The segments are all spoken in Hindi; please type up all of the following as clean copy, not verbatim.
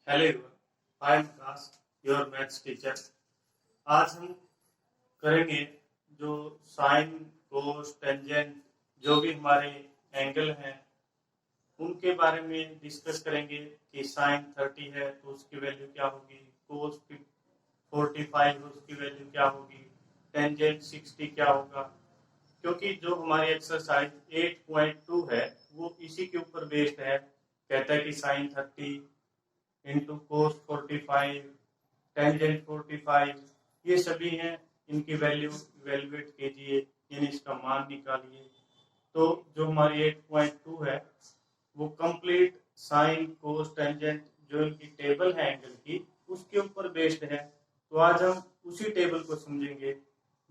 Hello everyone, I am Akash, your maths teacher. आज हम करेंगे जो साइन, कोस, टेंजेंट, जो भी हमारे एंगल हैं उनके बारे में डिस्कस करेंगे कि साइन 30 है तो उसकी वैल्यू क्या होगी, कोस 45 है उसकी वैल्यू क्या होगी, टेंजेंट 60 क्या होगा। क्योंकि जो हमारी एक्सरसाइज 8.2 है वो इसी के ऊपर बेस्ड है। कहता है कि साइन 30 इंटू कोस 45, टेंजेंट 45, ये सभी हैं, इनकी वैल्यू इवेल्युएट कीजिए, यानी इसका मान निकालिए। तो जो हमारी 8.2 है वो कंप्लीट साइन, कोस, टेंजेंट जो इनकी टेबल है एंगल की उसके ऊपर बेस्ड है। तो आज हम उसी टेबल को समझेंगे।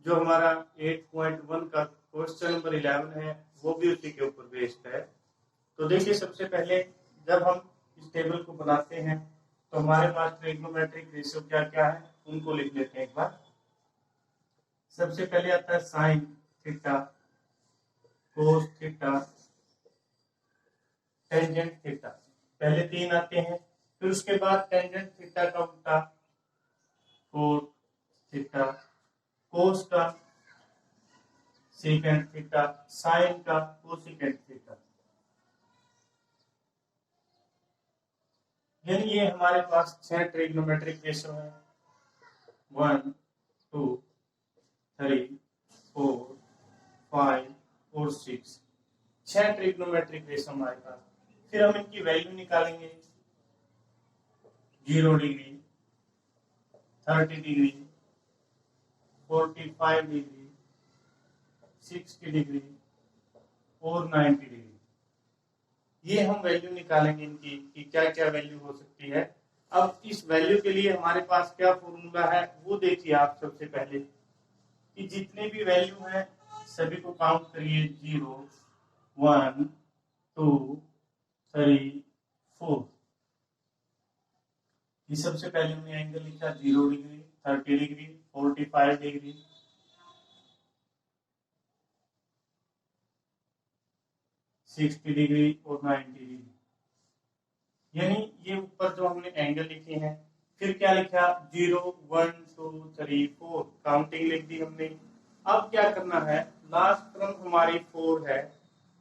जो हमारा 8.1 का क्वेश्चन नंबर 11 है वो भी उसी के ऊपर बेस्ड है। तो देखिए, सबसे पहले जब हम इस टेबल को बनाते हैं तो हमारे पास ट्रिग्नोमेट्रिक रेशियो क्या क्या है उनको लिख लेते हैं एक बार। सबसे पहले आता है sine theta, cos theta, tangent theta. पहले तीन आते हैं, फिर उसके बाद टेंजेंट थीटा का उल्टा कोस थीटा, कोस का सेकेंड थीटा, साइन का कोसेकेंट थीटा। यानी ये हमारे पास 6 ट्रिग्नोमेट्रिक रेशियो है। 1, 2, 3, 4, 5 और 6, 6 ट्रिग्नोमेट्रिक रेशियो हमारे पास। फिर हम इनकी वैल्यू निकालेंगे। 0 डिग्री, 30 डिग्री, 45 डिग्री, 60 डिग्री और 90 डिग्री। ये हम वैल्यू निकालेंगे इनकी कि क्या क्या वैल्यू हो सकती है। अब इस वैल्यू के लिए हमारे पास क्या फॉर्मूला है वो देखिए आप। सबसे पहले कि जितने भी वैल्यू हैं सभी को काउंट करिए। 0, 1, 2, 3, 4। ये सबसे पहले हमने एंगल लिखा 0 डिग्री, 30 डिग्री, 45 डिग्री, 60 डिग्री और 90 डिग्री। यानी ये ऊपर जो हमने एंगल लिखे हैं। फिर क्या लिखा? 0, 1, 2, 3, 4, काउंटिंग लिख दी हमने। अब क्या करना है, लास्ट टर्म हमारी 4 है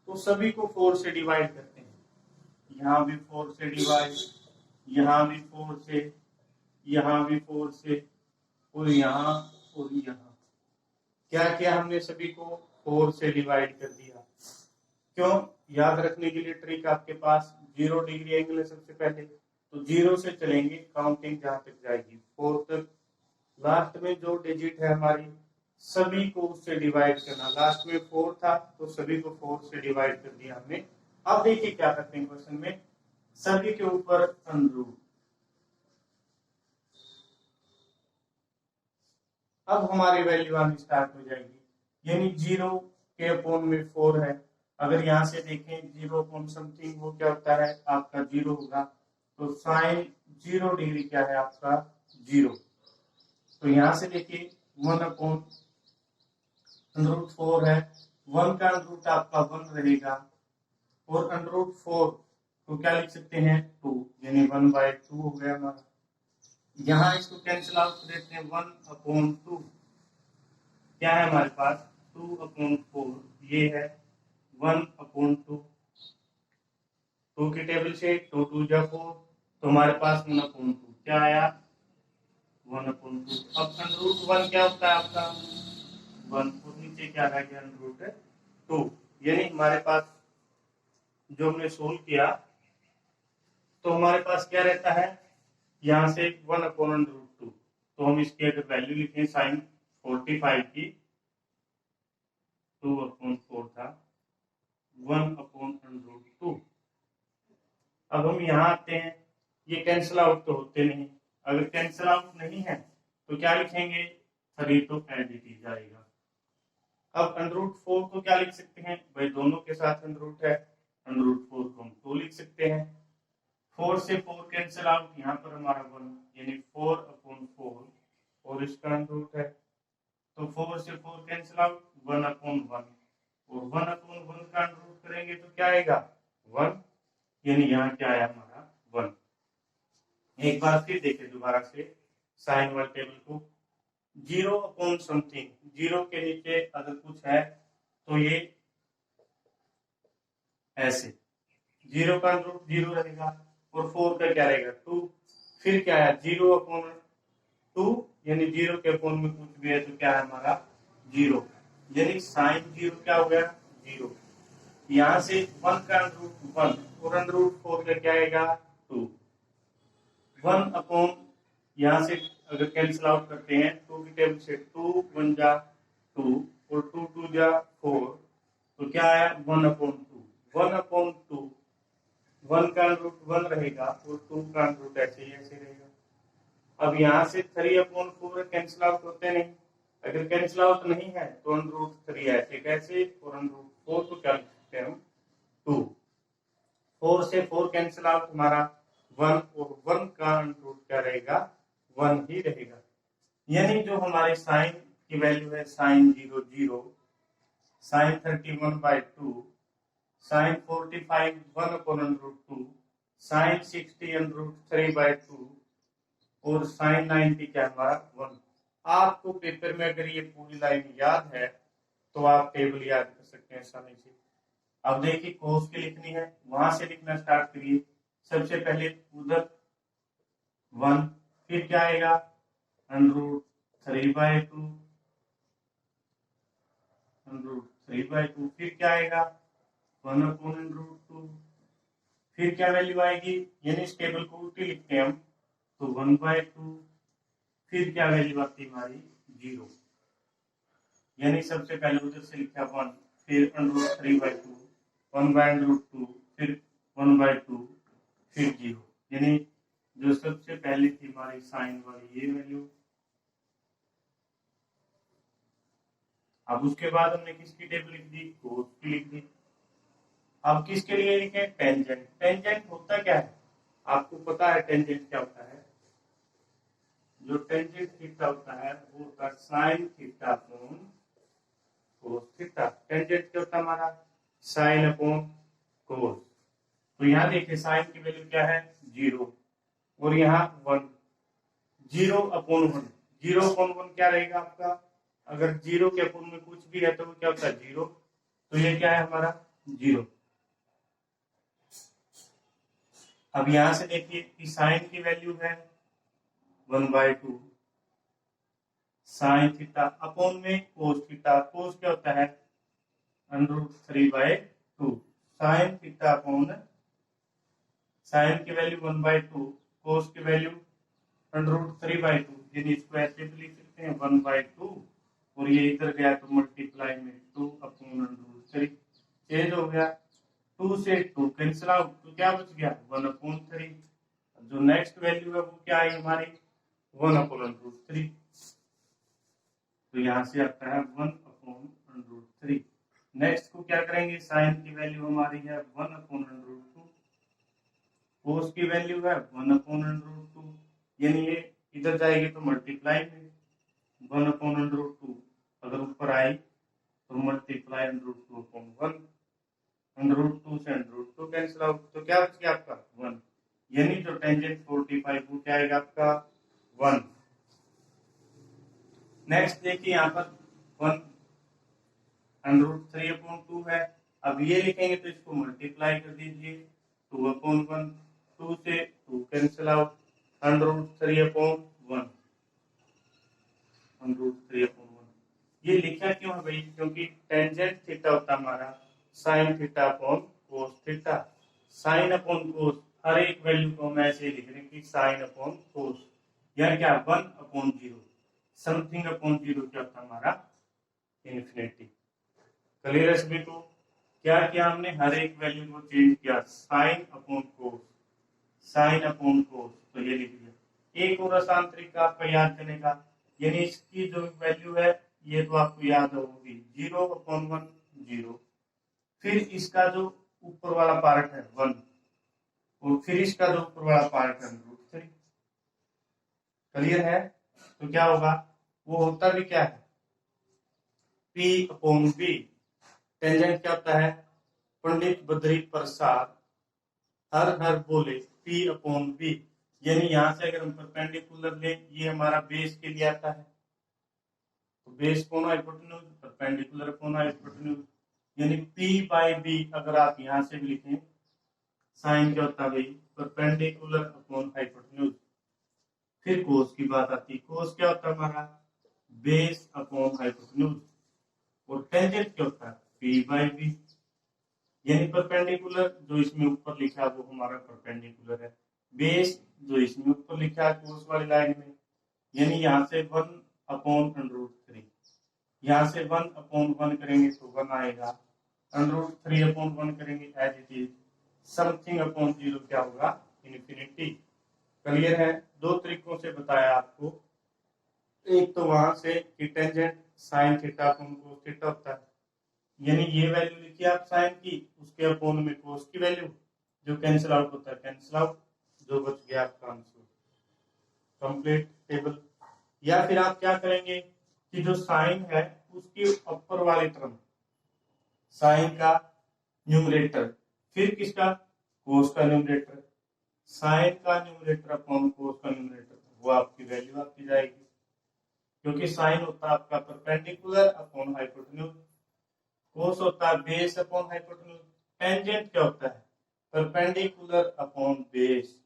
तो सभी को 4 से डिवाइड करते हैं। यहाँ भी 4 से डिवाइड, यहाँ भी 4 से, यहाँ भी 4 से, और यहाँ और यहाँ। क्या किया हमने? सभी को 4 से डिवाइड कर दिया। क्यों? याद रखने के लिए ट्रिक आपके पास। 0 डिग्री एंगल है सबसे पहले, तो 0 से चलेंगे, काउंटिंग जहां तक जाएगी 4 तक। लास्ट में जो डिजिट है हमारी सभी को उससे डिवाइड करना। लास्ट में 4 था तो सभी को 4 से डिवाइड कर दिया हमने। अब देखिए क्या करते हैं क्वेश्चन में, सभी के ऊपर अंडररूट। अब हमारी वैल्यू आनी स्टार्ट हो जाएगी। यानी 0 के अपोन में 4 है। अगर यहां से देखें 0 अपॉन समथिंग वो क्या होता है आपका 0 होगा। तो साइन 0 डिग्री क्या है आपका 0। तो यहां से देखिए 1 अपॉन अंडररूट 4 है। 1 का अंडररूट आपका 1 रहेगा और अंडररूट 4 तो क्या लिख सकते हैं 2, यानी 1/2 हो गया हमारा। यहाँ इसको कैंसिल आउट कर देते हैं। 1 अपॉन 2 क्या है हमारे पास 2 अपॉन 4, ये है 1 अपॉन 2। 2 की टेबल से 2 2 जा 4, तो हमारे पास 1 अपॉन 2 क्या आया 1 अपॉन 2। अब अंडररूट 1 क्या होता है आपका 1, और नीचे क्या रह गया अंडररूट 2। यानी हमारे पास जो हमने सोल्व किया तो हमारे पास क्या रहता है, यहाँ से 1 अपॉन अंडररूट 2। तो हम इसकी अगर वैल्यू लिखें साइन 45 की, 2 अपॉन 4 था, 1 अपॉन अंडररूट 2। अब हम यहाँ आते हैं, ये कैंसिल आउट तो होते नहीं। अगर कैंसिल आउट नहीं है तो क्या लिखेंगे 3 तो एज इट इज आएगा। अब अंडररूट 4 को क्या लिख सकते हैं भाई, दोनों के साथ अंडररूट है, अंडररूट 4 को हम 2 लिख सकते हैं। 4 से 4 कैंसिल आउट, यहाँ पर हमारा 1, यानी 4 अपॉन 4 और इसका अंडररूट है। तो 4 से 4 कैंसिल आउट, 1 अपॉन 1 और 1 अपॉन 1 का अंडररूट करेंगे तो क्या आएगा 1, यानी यहाँ क्या आया हमारा 1। एक बार फिर देखें दोबारा से साइन वाले टेबल को। 0 अपॉन समथिंग, 0 के नीचे अगर कुछ है तो ये ऐसे 0 का रूट 0 रहेगा और 4 का क्या रहेगा 2। फिर क्या है 0 अपॉन 2, यानी 0 के अपॉन में कुछ भी है तो क्या है हमारा 0, यानी साइन 0 क्या हो गया 0। यहाँ से 1 का रूट 1 और अंडर रूट 4 का क्या आएगा 2। 1 अपॉन यहाँ से अगर कैंसिल आउट करते हैं 2 की टेबल से 2 1 जा 2 और 2 2 जा 4, तो क्या आया 1 अपॉन 2। 1 अपॉन 2, 1 का रूट 1 रहेगा और 2 का रूट ऐसे ही ऐसे रहेगा। अब यहाँ से 3 अपॉन 4 कैंसिल आउट होते नहीं, अगर कैंसिल आउट नहीं है तो अंडर रूट 3 ऐसे कैसे और अंडर रूट 4 को क्या लिख सकते हैं हम 2। 4 से 4 कैंसिल आउट हमारा 1 और 1 का अंडर रूट क्या रहेगा 1 ही रहेगा। यानी जो हमारे साइन की वैल्यू है sine 0 0, sine 31/2, sine 45 1 upon under root 2, sine 60 under root 3/2 और साइन 90 क्या हमारा 1। आपको पेपर में अगर ये पूरी लाइन याद है तो आप टेबल याद कर सकते हैं आसानी से। अब देखिए कोस की लिखनी है, वहां से लिखना स्टार्ट करिए। सबसे पहले उधर 1, फिर क्या आएगा अंडर रूट 3/2, अंडर रूट 3/2, फिर क्या आएगा 1 अपॉन अंडर रूट 2, फिर क्या वैल्यू आएगी, यानी इस टेबल को उल्टी लिखते हैं हम तो 1/2, फिर क्या वैल्यू आती है हमारी 0, यानी सबसे पहले उधर से लिखा 1, फिर अंडर रूट 3/2, 1/√2, फिर 1/2, फिर 0, यानी जो सबसे पहले थी हमारी साइन वाली ये वैल्यू। अब उसके बाद हमने किसकी टेबल लिख दी कोस की लिख दी। अब किसके लिए लिखे टेंजेंट। टेंजेंट होता क्या है आपको पता है, टेंजेंट क्या होता है। जो टेंजेंट थीटा होता है वो होता है sign theta upon cos theta. Tangent क्या होता है हमारा साइन अपॉन कोस। तो यहाँ देखिए साइन की वैल्यू क्या है 0 और यहाँ 1, 0 अपॉन 1, 0 अपॉन 1 क्या रहेगा आपका, अगर 0 के अपॉन में कुछ भी है तो वो क्या होता है 0, तो ये क्या है हमारा 0। अब यहां से देखिए कि साइन की वैल्यू है 1/2, साइन थीटा अपॉन में कोस थीटा, कोस क्या होता है √3/2, साइन थीटा अपॉन साइन की वैल्यू 1/2, कोस की वैल्यू √3/2, यानी इसको ऐसे भी लिख सकते हैं 1/2 और ये इधर गया तो मल्टीप्लाई में 2 अपॉन √3 चेंज हो गया। 2 से 2 कैंसिल आउट तो क्या बच गया 1/3। जो नेक्स्ट वैल्यू है वो क्या है हमारी 1/√3, तो यहाँ से आता है 1/√3। नेक्स्ट को क्या करेंगे साइन की वैल्यू हमारी है 1/√2, कोस की वैल्यू है 1/√2, यानी ये इधर जाएगी तो मल्टीप्लाई में 1/√2, अगर ऊपर आई तो मल्टीप्लाई √2/1, √2 से √2 कैंसिल आउट तो क्या बच गया आपका 1, यानी जो टेंजेंट 45 वो क्या आएगा आपका 1। नेक्स्ट देखिए यहाँ पर 1 √3/2 है। अब ये लिखेंगे तो इसको मल्टीप्लाई कर दीजिए 2/1, 2 से 2 कैंसिल आउट, √3/1, √3/1। ये लिखा क्यों है भाई, क्योंकि टेंजेंट थीटा होता हमारा sine theta upon cos theta. Sine upon cos हर एक वैल्यू को हम ऐसे लिख रहे हैं कि साइन अपॉन कोस, यानी क्या 1/0, समथिंग अपॉन 0 क्या होता हमारा इन्फिनिटी। क्लियर है सभी को। क्या किया हमने हर एक वैल्यू को चेंज किया, साइन अपॉन कोस, साइन अपॉन कोस, तो ये लिख दिया। एक और आसान तरीका आपका याद करने का, यानी इसकी जो वैल्यू है ये तो आपको याद होगी 0/1 0, फिर इसका जो ऊपर वाला पार्ट है 1 और फिर इसका जो ऊपर वाला पार्ट है √3। क्लियर है। तो क्या होगा वो होता भी क्या है P/B। टेंजेंट क्या होता है पंडित बद्री प्रसाद हर हर बोले P/B, यानी यहाँ से अगर हम परपेंडिकुलर ले, ये हमारा बेस के लिए आता है, तो बेस कौन हाइपोटेन्यूज, परपेंडिकुलर कौन हाइपोटेन्यूज, यानी पी बाई बी अगर आप यहाँ से भी लिखें, साइन क्या होता है भाई, परपेंडिकुलर अपॉन हाइपोटेन्यूज। फिर कोस की बात आती है, कोस क्या होता है हमारा, बेस अपॉन हाइपोटेन्यूज। और टेंजेंट क्या होता है, पी बाई बी, यानी परपेंडिकुलर जो इसमें ऊपर लिखा है वो हमारा परपेंडिकुलर है, बेस जो इसमें ऊपर लिखा है कोस वाली लाइन में, यानी यहाँ से 1/√3, यहाँ से 1/1 करेंगे तो 1 आएगा, √3/1 करेंगे as it is, something upon 0 क्या होगा, इन्फिनिटी। क्लियर है? दो तरीकों से बताया आपको, एक तो वहां से कि tangent sign theta upon cos theta होता है, यानी ये वैल्यू लिखिए आप साइन की, उसके अपोन में कोस की वैल्यू, जो कैंसिल आउट होता है कैंसिल आउट, जो बच गया आपका आंसर, कंप्लीट टेबल। या फिर आप क्या करेंगे कि जो साइन है उसकी ऊपर वाली टर्म, साइन का न्यूमरेटर, फिर किसका, कोस का न्यूमरेटर, साइन का न्यूमरेटर अपॉन कोस का न्यूमरेटर, वो आपकी वैल्यू आपकी जाएगी, क्योंकि साइन होता है आपका परपेंडिकुलर अपॉन हाइपोटेन्यूज, कोस होता है बेस अपॉन हाइपोटेन्यूज, टेंजेंट क्या होता है, परपेंडिकुलर अपॉन बेस,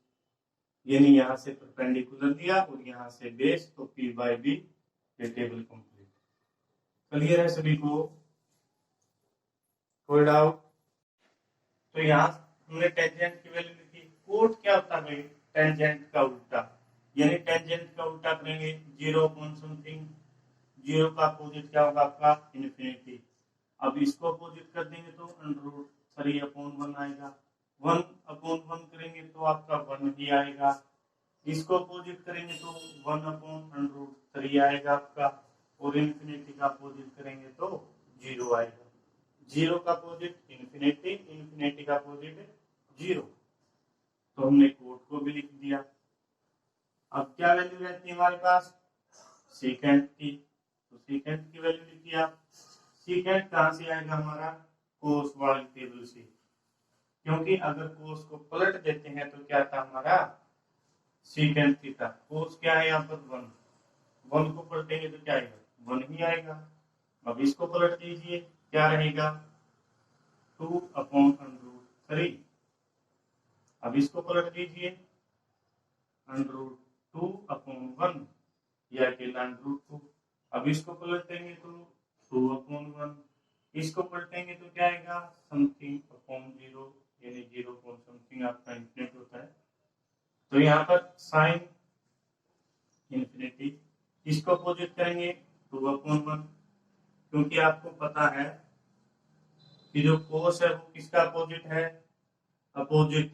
यानी यहाँ से परपेंडिकुलर दिया और यहाँ से बेस, तो पी बाई बी, ये टेबल कंप्लीट। क्लियर है सभी को? कोई डाउट? तो यहाँ हमने टेंजेंट की वैल्यू लिखी, कोट क्या होता है भाई, टेंजेंट का उल्टा, यानी टेंजेंट का उल्टा करेंगे 0 जीरो का अपोजिट क्या होगा आपका, इन्फिनिटी। अब इसको अपोजिट कर देंगे तो √3/1 आएगा, 1/1 करेंगे तो आपका 1 ही आएगा, इसको अपोजिट करेंगे तो 1/√3 आएगा आपका, और इन्फिनिटी का अपोजिट करेंगे तो 0 आएगा, 0 का अपोजिट इन्फिनिटी, इन्फिनिटी का अपोजिट 0। तो हमने कोट को भी लिख दिया। अब क्या वैल्यू रहती है हमारे पास, सीकेंट की, तो सीकेंट की वैल्यू लिखिए आप, सीकेंट कहां से आएगा हमारा, कोस वाली टेबल से, क्योंकि अगर कोस को पलट देते हैं तो क्या था हमारा, सीकेंट थीटा, कोस क्या है यहाँ पर 1, 1 को पलटेंगे तो क्या आएगा, 1 ही आएगा। अब इसको पलट दीजिए, क्या रहेगा, 2/√3, अब इसको पलट दीजिए, √2/1, या अकेला √2, अब इसको पलटेंगे तो 2/1, इसको पलटेंगे तो क्या आएगा, समथिंग अपॉन 0, यानी 0 समथिंग आपका इंफिनिट होता है। तो यहाँ पर साइन इंफिनिटी, इसको अपोजिट करेंगे 2/1, क्योंकि आपको पता है कि जो कोस है वो किसका अपोजिट है, अपोजिट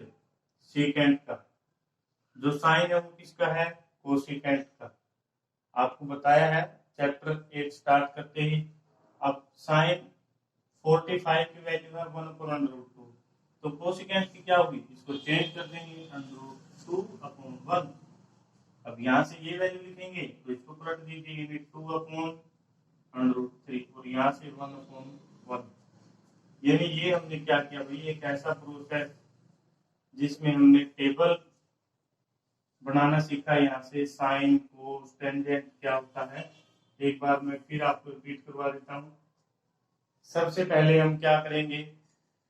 सीकेंट का, जो साइन है वो किसका है, कोसिकेंट का, आपको बताया है चैप्टर 8 स्टार्ट करते ही। अब साइन 45 की वैल्यू है 1/√2, तो कोसिकेंट की क्या होगी, इसको चेंज कर देंगे, √2/1। अब यहाँ से ये वैल्यू लिखेंगे तो इसको पलट दीजिए, 2/√3, और यहाँ से 1/1, यानी ये हमने क्या किया भाई, एक ऐसा प्रोसेस जिसमें हमने टेबल बनाना सीखा, यहाँ से साइन कोस टेंजेंट क्या होता है, एक बार मैं फिर आपको रिपीट करवा देता हूँ। सबसे पहले हम क्या करेंगे,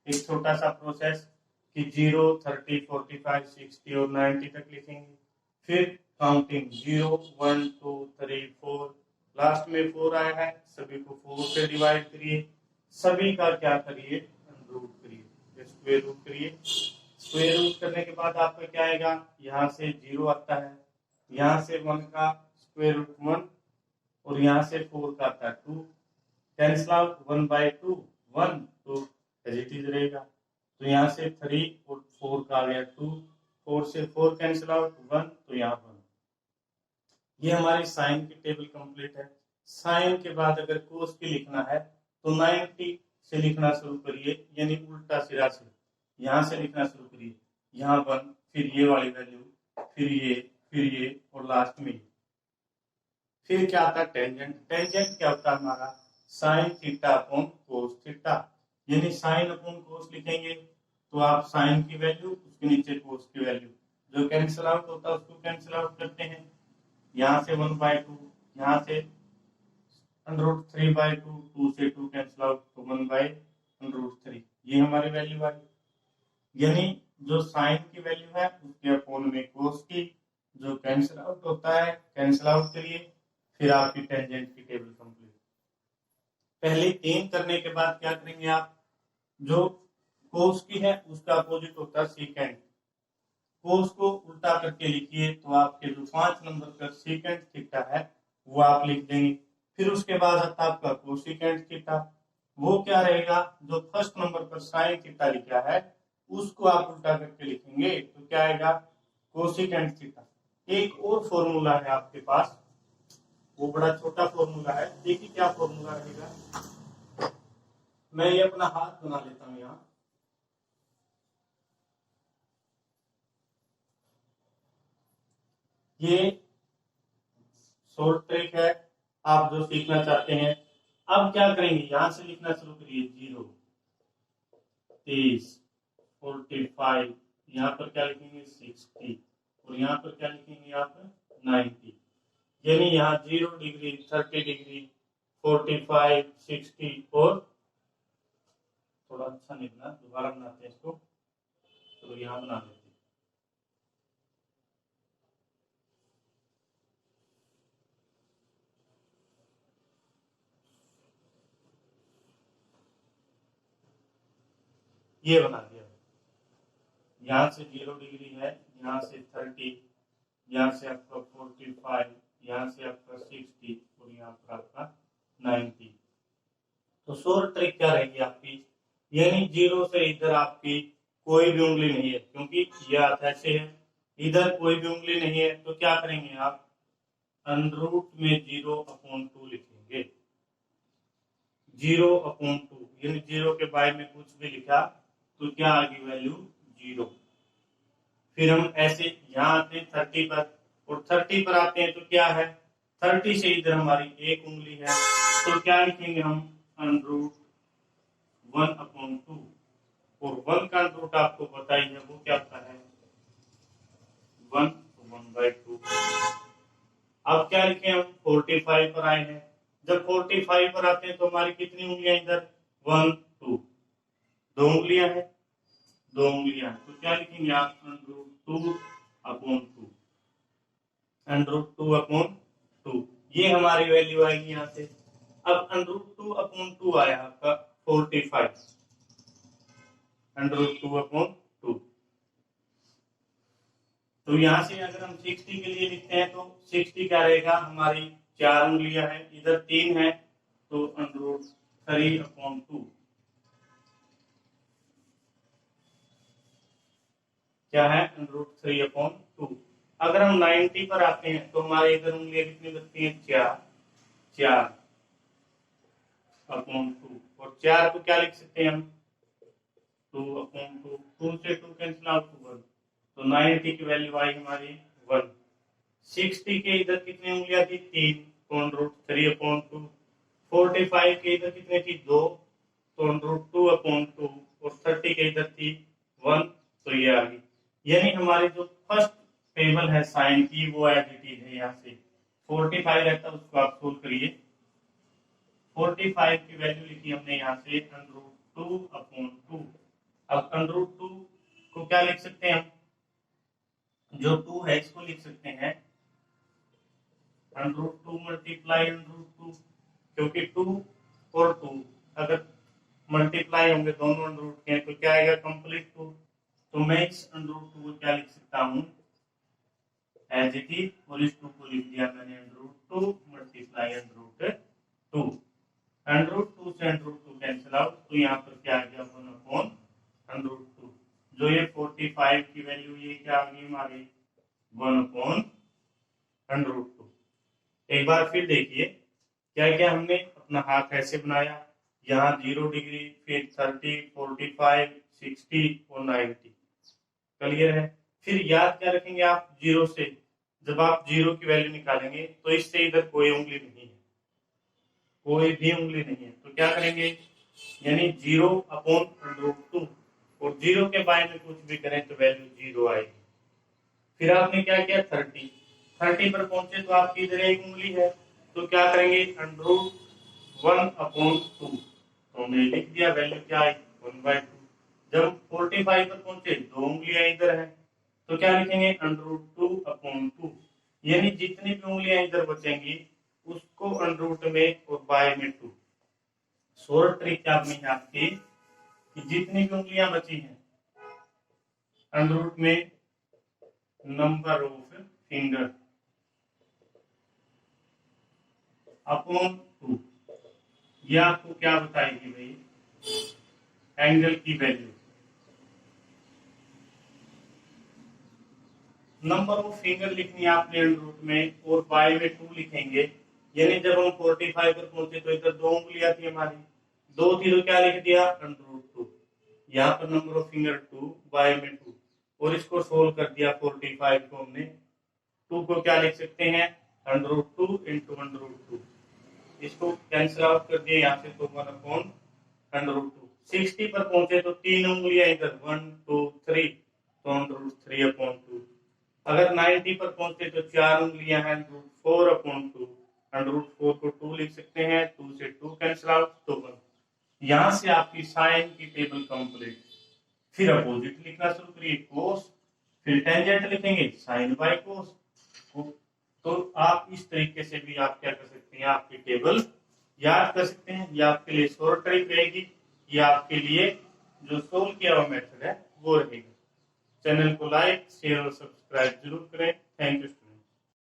एक छोटा सा प्रोसेस कि 0, 30, 45, 60 और 90 तक लिखेंगे, फिर काउंटिंग 0, 1, 2, 3, 4, लास्ट में 4 आया है, सभी को 4 से डिवाइड करिए, सभी का क्या करिए, रूट करिए, स्क्वायर रूट करिए। स्क्वायर रूट करने के बाद आपका क्या आएगा, यहाँ से 0 आता है, यहाँ से 1 का स्क्वायर रूट 1, और यहाँ से 4 का आता है 2, कैंसिल आउट 1/2, 1, तो एज इट इज रहेगा। तो यहाँ से 3 और 4 का आ गया 2, 4 से 4 कैंसिल आउट 1, तो यहाँ 1। ये हमारी साइन की टेबल कंप्लीट है। साइन के बाद अगर कोस की लिखना है तो 90 से लिखना शुरू करिए, यानी उल्टा सिरा से, यहाँ से लिखना शुरू करिए, यहाँ 1, फिर ये वाली वैल्यू, फिर ये और लास्ट में। फिर क्या आता है टेंजेंट, टेंजेंट क्या होता है हमारा, sine theta upon cos theta, यानी साइन अपॉन कोस लिखेंगे तो आप साइन की वैल्यू उसके नीचे कोस की वैल्यू, जो कैंसिल आउट होता है उसको कैंसिल आउट करते हैं, यहाँ से 1/2, यहाँ से √3/2, 2 से 2 कैंसिल आउट तो 1/√3, ये हमारी वैल्यू आई। यानी जो साइन की वैल्यू है उसके अपोन में कोस की, जो कैंसिल आउट होता है कैंसिल आउट करिए, फिर आपकी टेंजेंट की टेबल कंप्लीट। पहले 3 करने के बाद क्या करेंगे आप, जो कोस की है उसका अपोजिट होता है सीकेंट, कोस को उल्टा करके लिखिए तो आपके जो 5 नंबर का सीकेंट थीटा है वो आप लिख देंगे। फिर उसके बाद आता है आपका कोसिकेंट थीटा, वो क्या रहेगा, जो फर्स्ट नंबर पर साइन थीटा लिखा है उसको आप उल्टा करके लिखेंगे तो क्या आएगा, कोसिकेंट थीटा। एक और फॉर्मूला है आपके पास, वो बड़ा छोटा फॉर्मूला है, देखिए क्या फॉर्मूला रहेगा। मैं ये अपना हाथ बना लेता हूं यहाँ, ये शॉर्ट ट्रिक है आप जो सीखना चाहते हैं। अब क्या करेंगे, यहां से लिखना शुरू करिए, 0, 30, 45, यहाँ पर क्या लिखेंगे 60, और यहाँ पर क्या लिखेंगे आप 90। यानी यहाँ 0 डिग्री, 30 डिग्री, 45, 60 और थोड़ा अच्छा नहीं बना, दोबारा बनाते हैं इसको, तो यहाँ बना देते हैं। ये बना दिया, यहाँ से 0 डिग्री है, यहाँ से 30, यहाँ से आपका 45, यहाँ से आपका 60 और यहाँ पर आपका 90। तो शॉर्ट ट्रिक क्या रहेगी आपकी, यानी 0 से इधर आपकी कोई भी उंगली नहीं है, क्योंकि ये हाथ ऐसे है, इधर कोई भी उंगली नहीं है, तो क्या करेंगे आप, √में 0/2 लिखेंगे, 0/2, यानी 0 के बारे में कुछ भी लिखा तो क्या आएगी वैल्यू 0। फिर हम ऐसे यहाँ आते हैं 30 पर, और 30 पर आते हैं तो क्या है, 30 से इधर हमारी एक उंगली है, तो क्या लिखेंगे हम, √1/2, और 1 का रूट आपको पता ही है वो क्या होता है 1, तो 1/2। अब क्या लिखे हम, 45 पर आए हैं, जब 45 पर आते हैं तो हमारी कितनी उंगलियां इधर, 1, 2, 2 उंगलियां हैं, 2 उंगलियां, तो क्या लिखेंगे आप, √2/2, √2/2, ये हमारी वैल्यू आएगी यहाँ से। अब √2/2 आया आपका 45, √2/2, तो यहाँ से अगर हम 60 के लिए लिखते हैं तो 60 क्या रहेगा, हमारी 4 उंगलियां हैं, इधर 3 है, तो √3/2 क्या है, √3/2। अगर हम 90 पर आते हैं तो हमारे इधर उंगलियां कितनी बचती हैं, 4/2, और 4 को क्या लिख सकते हैं हम, 2/2, 2 से 2 कैंसिल आउट, 1, तो 90 की वैल्यू आई हमारी 1। 60 के इधर कितनी उंगलियां थी, 3, तो √3/2। 45 के इधर कितनी थी, 2, तो √2/2, और 30 के इधर थी 1, तो ये आ गई। यानी हमारी जो फर्स्ट टेबल है साइन की वो एज इट इज है, यहाँ से 45 रहता है उसको आप सोल्व करिए, 45 की वैल्यू लिखी हमने यहाँ से √2/2। अब √2 को क्या लिख सकते हैं हम, जो 2 है इसको लिख सकते हैं √2 मल्टीप्लाई √2, क्योंकि 2 और 2 अगर मल्टीप्लाई होंगे दोनों रूट के तो क्या आएगा, कंप्लीट 2, तो मैं इस √2 को क्या लिख सकता हूँ, एज इट इज, और इस 2 को लिख दिया मैंने √2 मल्टीप्लाई √2, √2 से √2 कैंसिल आउट, तो यहाँ पर क्या आ गया 1/√2, जो ये 45 की वैल्यू ये क्या आ गई हमारी 1/√2। एक बार फिर देखिए क्या क्या हमने अपना हाथ ऐसे बनाया, यहाँ 0 डिग्री, फिर 30, 45, 60 और 90, क्लियर है। फिर याद क्या रखेंगे आप, 0 से जब आप 0 की वैल्यू निकालेंगे तो इससे इधर कोई उंगली नहीं है, कोई भी उंगली नहीं है, तो क्या करेंगे, यानी 0/√2, और 0 के बारे में कुछ भी करें तो वैल्यू 0 आएगी। फिर आपने क्या किया 30, 30 पर पहुंचे तो आपकी इधर एक उंगली है, तो क्या करेंगे √1/2, तो हमने लिख दिया वैल्यू क्या आई 1/2। जब 45 पर पहुंचे, दो उंगलियां इधर है, तो क्या लिखेंगे √2/2, यानी जितनी भी उंगलियां इधर बचेंगी उसको अंडर में और बाय में 2। शॉर्ट ट्रिक क्या बनी है आपकी कि जितनी भी उंगलियां बची हैं अंडर में नंबर ऑफ फिंगर अपॉन 2, ये आपको क्या बताएगी भाई एंगल की वैल्यू। नंबर ऑफ फिंगर लिखनी है आपने अंडर में और बाय में 2 लिखेंगे, यानी जब हम 45 पर पहुंचे तो इधर दो उंगलियां थी हमारी, दो थी तो क्या लिख दिया √2, यहाँ पर नंबर ऑफ फिंगर 2 बाय में 2, और इसको सोल्व कर दिया 45 को हमने, 2 को क्या लिख सकते हैं √2 इंटू √2, इसको कैंसिल आउट कर दिया यहाँ से, तो 1/√2। 60 पर पहुंचे तो तीन उंगलियां इधर 1 2 3, तो √3/2। अगर 90 पर पहुंचे तो चार उंगलियां हैं √4/2, √4 को 2 लिख सकते हैं, 2 से 2 कैंसिल आउट तो 1। यहां से आपकी साइन की टेबल कंप्लीट। फिर अपोजिट लिखना शुरू करिए कोस, फिर टेंजेंट लिखेंगे साइन बाय कोस। तो आप इस तरीके से भी आप क्या कर सकते हैं, आपकी टेबल याद कर सकते हैं। ये आपके लिए शॉर्ट ट्रिक रहेगी, ये आपके लिए जो सोल्व किया हुआ मेथड है वो रहेगा। चैनल को लाइक शेयर और सब्सक्राइब जरूर करें। Thank you.